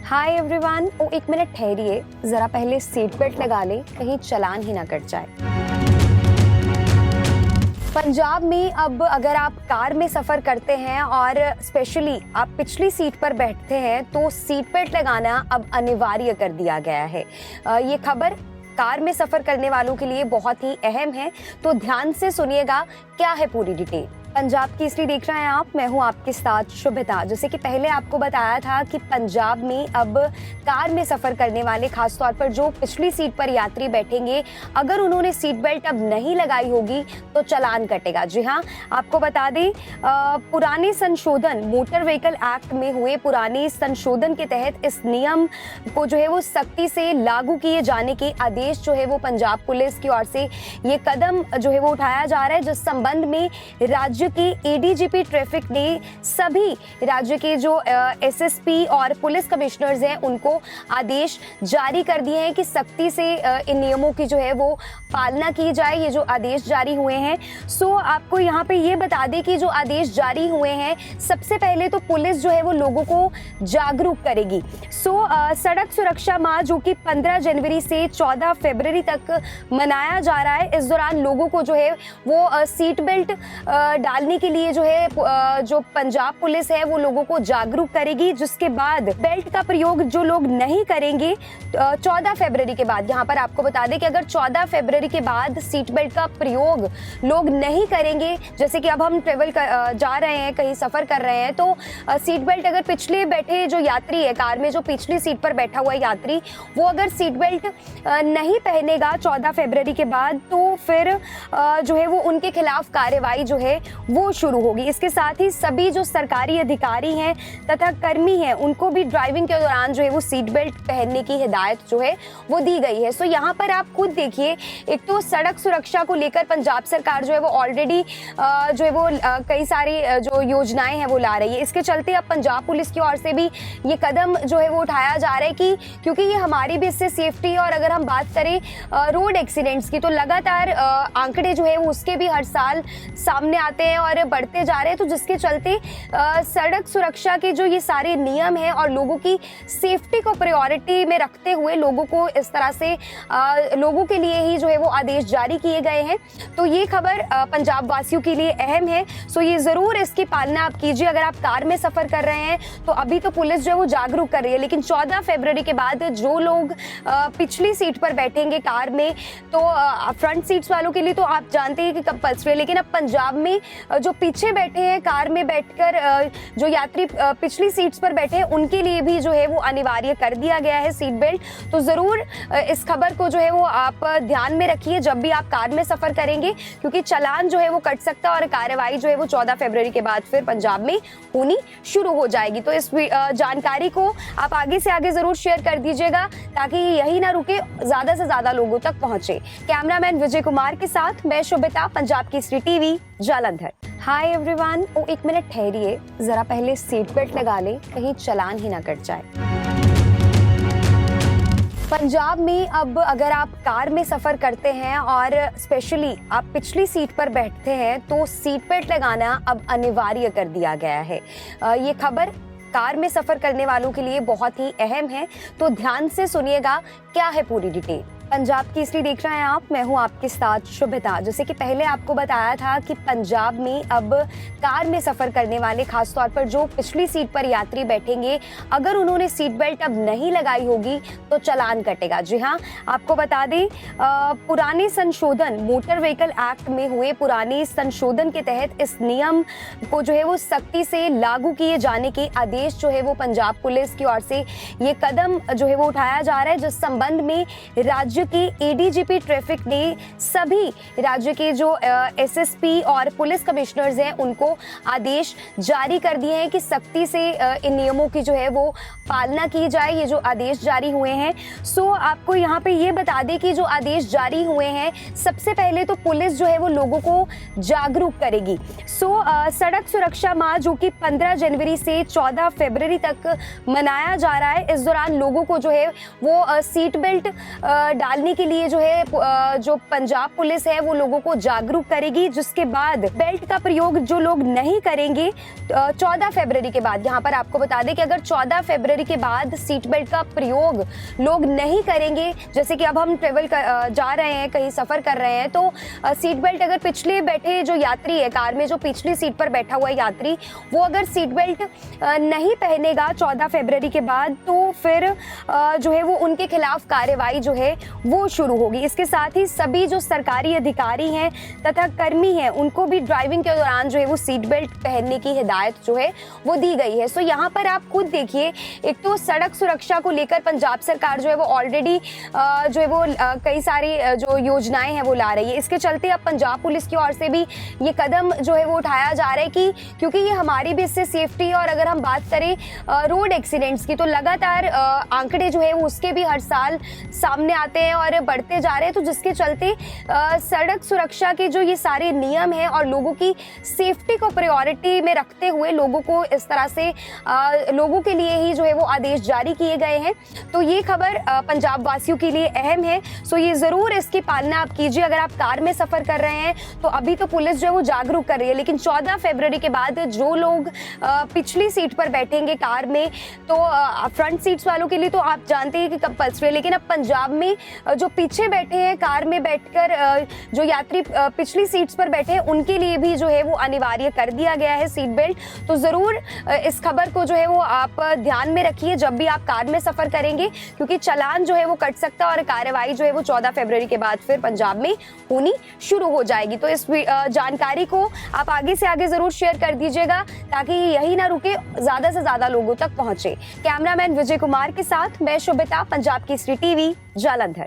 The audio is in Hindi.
हाय एवरीवन। ओ एक मिनट ठहरिए, जरा पहले सीट बेल्ट लगा लें, कहीं चालान ही ना कट जाए। पंजाब में अब अगर आप कार में सफ़र करते हैं और स्पेशली आप पिछली सीट पर बैठते हैं तो सीट बेल्ट लगाना अब अनिवार्य कर दिया गया है। ये खबर कार में सफ़र करने वालों के लिए बहुत ही अहम है, तो ध्यान से सुनिएगा क्या है पूरी डिटेल। पंजाब केसरी देख रहे हैं आप, मैं हूं आपके साथ शुभिता। जैसे कि पहले आपको बताया था कि पंजाब में अब कार में सफ़र करने वाले, खासतौर पर जो पिछली सीट पर यात्री बैठेंगे, अगर उन्होंने सीट बेल्ट अब नहीं लगाई होगी तो चालान कटेगा। जी हाँ, आपको बता दें पुराने संशोधन, मोटर व्हीकल एक्ट में हुए पुराने संशोधन के तहत इस नियम को जो है वो सख्ती से लागू किए जाने के आदेश जो है वो पंजाब पुलिस की ओर से ये कदम जो है वो उठाया जा रहा है, जिस संबंध में राज्य की एडीजीपी ट्रैफिक ने सभी राज्य के जो एसएसपी और पुलिस कमिश्नर्स हैं उनको आदेश जारी कर दिए हैं कि सख्ती से इन नियमों की जो है वो पालना की जाए। ये जो आदेश जारी हुए हैं, सो आपको यहाँ पे ये बता दें कि जो आदेश जारी हुए हैं, सबसे पहले तो पुलिस जो है वो लोगों को जागरूक करेगी। सड़क सुरक्षा माह जो कि 15 जनवरी से 14 फरवरी तक मनाया जा रहा है, इस दौरान लोगों को जो है वो सीट बेल्ट डालने के लिए जो है जो पंजाब पुलिस है वो लोगों को जागरूक करेगी। जिसके बाद बेल्ट का प्रयोग जो लोग नहीं करेंगे 14 फरवरी के बाद, यहाँ पर आपको बता दें कि अगर 14 फरवरी के बाद सीट बेल्ट का प्रयोग लोग नहीं करेंगे, जैसे कि अब हम जा रहे हैं, कहीं सफर कर रहे हैं, तो सीट बेल्ट अगर पिछले बैठे जो यात्री है कार में, जो पिछली सीट पर बैठा हुआ यात्री, वो अगर सीट बेल्ट नहीं पहनेगा 14 फरवरी के बाद, तो फिर जो है वो उनके खिलाफ कार्रवाई जो है वो शुरू होगी। इसके साथ ही सभी जो सरकारी अधिकारी हैं तथा कर्मी हैं उनको भी ड्राइविंग के दौरान जो है वो सीट बेल्ट पहनने की हिदायत जो है वो दी गई है। सो यहाँ पर आप खुद देखिए, एक तो सड़क सुरक्षा को लेकर पंजाब सरकार जो है वो ऑलरेडी जो है वो कई सारी जो योजनाएं हैं वो ला रही है। इसके चलते अब पंजाब पुलिस की ओर से भी ये कदम जो है वो उठाया जा रहा है कि क्योंकि ये हमारी भी इससे सेफ्टी है। और अगर हम बात करें रोड एक्सीडेंट्स की, तो लगातार आंकड़े जो है वो उसके भी हर साल सामने आते हैं और बढ़ते जा रहे हैं, तो जिसके चलते सड़क सुरक्षा के जो ये सारे नियम हैं और लोगों की सेफ्टी को प्रायोरिटी में रखते हुए लोगों को इस तरह से लोगों के लिए ही जो है वो आदेश जारी किए गए हैं। तो ये खबर पंजाब वासियों के लिए अहम है। सो ये जरूर इसकी पालना आप कीजिए। अगर आप कार में सफर कर रहे हैं तो अभी तो पुलिस जो है वो जागरूक कर रही है, लेकिन 14 फरवरी के बाद जो लोग पिछली सीट पर बैठेंगे कार में, तो फ्रंट सीट्स वालों के लिए तो आप जानते हैं कि कंपल्सरी है, लेकिन अब पंजाब में जो पीछे बैठे हैं कार में बैठकर जो यात्री पिछली सीट्स पर बैठे हैं उनके लिए भी जो है वो अनिवार्य कर दिया गया है सीट बेल्ट। तो जरूर इस खबर को जो है वो आप ध्यान में रखिए जब भी आप कार में सफर करेंगे, क्योंकि चालान जो है वो कट सकता है और कार्रवाई जो है वो 14 फरवरी के बाद फिर पंजाब में होनी शुरू हो जाएगी। तो इस जानकारी को आप आगे से आगे जरूर शेयर कर दीजिएगा ताकि यही ना रुके, ज्यादा से ज्यादा लोगों तक पहुंचे। कैमरामैन विजय कुमार के साथ मैं Shubhita, Punjab Kesari TV, Jalandhar. Hi everyone. ओ एक मिनट ठहरिए, जरा पहले सीट बेल्ट लगा लें, कहीं चालान ही ना कट जाए। पंजाब में अब अगर आप कार में सफ़र करते हैं और स्पेशली आप पिछली सीट पर बैठते हैं तो सीट बेल्ट लगाना अब अनिवार्य कर दिया गया है। ये खबर कार में सफ़र करने वालों के लिए बहुत ही अहम है, तो ध्यान से सुनिएगा क्या है पूरी डिटेल। पंजाब केसरी देख रहे हैं आप, मैं हूं आपके साथ शुभिता। जैसे कि पहले आपको बताया था कि पंजाब में अब कार में सफ़र करने वाले, खासतौर पर जो पिछली सीट पर यात्री बैठेंगे, अगर उन्होंने सीट बेल्ट अब नहीं लगाई होगी तो चालान कटेगा। जी हाँ, आपको बता दें पुराने संशोधन, मोटर व्हीकल एक्ट में हुए पुराने संशोधन के तहत इस नियम को जो है वो सख्ती से लागू किए जाने के आदेश जो है वो पंजाब पुलिस की ओर से ये कदम जो है वो उठाया जा रहा है, जिस संबंध में राज्य की एडीजीपी ट्रैफिक ने सभी राज्य के जो एसएसपी और पुलिस कमिश्नर्स हैं उनको आदेश जारी कर दिए हैं कि सख्ती से इन नियमों की जो है वो पालना की जाए। ये जो आदेश जारी हुए हैं, सो आपको यहाँ पे ये बता दें कि जो आदेश जारी हुए हैं, सबसे पहले तो पुलिस जो है वो लोगों को जागरूक करेगी। सड़क सुरक्षा माह जो कि 15 जनवरी से 14 फरवरी तक मनाया जा रहा है, इस दौरान लोगों को जो है वो सीट बेल्ट डालने के लिए जो है जो पंजाब पुलिस है वो लोगों को जागरूक करेगी, जिसके बाद बेल्ट का प्रयोग जो लोग नहीं करेंगे 14 फरवरी के बाद, यहाँ पर आपको बता दें कि अगर 14 फरवरी के बाद सीट बेल्ट का प्रयोग लोग नहीं करेंगे, जैसे कि अब हम ट्रेवल जा रहे हैं, कहीं सफर कर रहे हैं, तो सीट बेल्ट अगर पिछले बैठे जो यात्री है कार में, जो पिछली सीट पर बैठा हुआ यात्री, वो अगर सीट बेल्ट नहीं पहनेगा 14 फरवरी के बाद, तो फिर जो है वो उनके खिलाफ कार्रवाई जो है वो शुरू होगी। इसके साथ ही सभी जो सरकारी अधिकारी हैं तथा कर्मी हैं उनको भी ड्राइविंग के दौरान जो है वो सीट बेल्ट पहनने की हिदायत जो है वो दी गई है। सो यहाँ पर आप खुद देखिए, एक तो सड़क सुरक्षा को लेकर पंजाब सरकार जो है वो ऑलरेडी जो है वो कई सारी जो योजनाएं हैं वो ला रही है। इसके चलते अब पंजाब पुलिस की ओर से भी ये कदम जो है वो उठाया जा रहा है कि क्योंकि ये हमारी भी इससे सेफ्टी, और अगर हम बात करें रोड एक्सीडेंट्स की तो लगातार आंकड़े जो है वो उसके भी हर साल सामने आते हैं और बढ़ते जा रहे हैं, तो जिसके चलते सड़क सुरक्षा के जो ये सारे नियम हैं और लोगों की सेफ्टी को प्रायोरिटी में रखते हुए लोगों को इस तरह से लोगों के लिए ही जो है वो आदेश जारी किए गए हैं। तो ये खबर पंजाब वासियों के लिए अहम है। सो ये जरूर इसकी पालना आप कीजिए। अगर आप कार में सफर कर रहे हैं तो अभी तो पुलिस जो है वो जागरूक कर रही है, लेकिन 14 फरवरी के बाद जो लोग पिछली सीट पर बैठेंगे कार में, तो फ्रंट सीट्स वालों के लिए तो आप जानते हैं कि कंपल्सरी है, लेकिन अब पंजाब में जो पीछे बैठे हैं कार में बैठकर जो यात्री पिछली सीट्स पर बैठे हैं उनके लिए भी जो है वो अनिवार्य कर दिया गया है सीट बेल्ट। तो जरूर इस खबर को जो है वो आप ध्यान में रखिए जब भी आप कार में सफर करेंगे, क्योंकि चालान जो है वो कट सकता है और कार्रवाई जो है वो 14 फरवरी के बाद फिर पंजाब में होनी शुरू हो जाएगी। तो इस जानकारी को आप आगे से आगे जरूर शेयर कर दीजिएगा ताकि यही ना रुके, ज्यादा से ज्यादा लोगों तक पहुंचे। कैमरामैन विजय कुमार के साथ मैं शुभिता, पंजाब केसरी टीवी, जालंधर।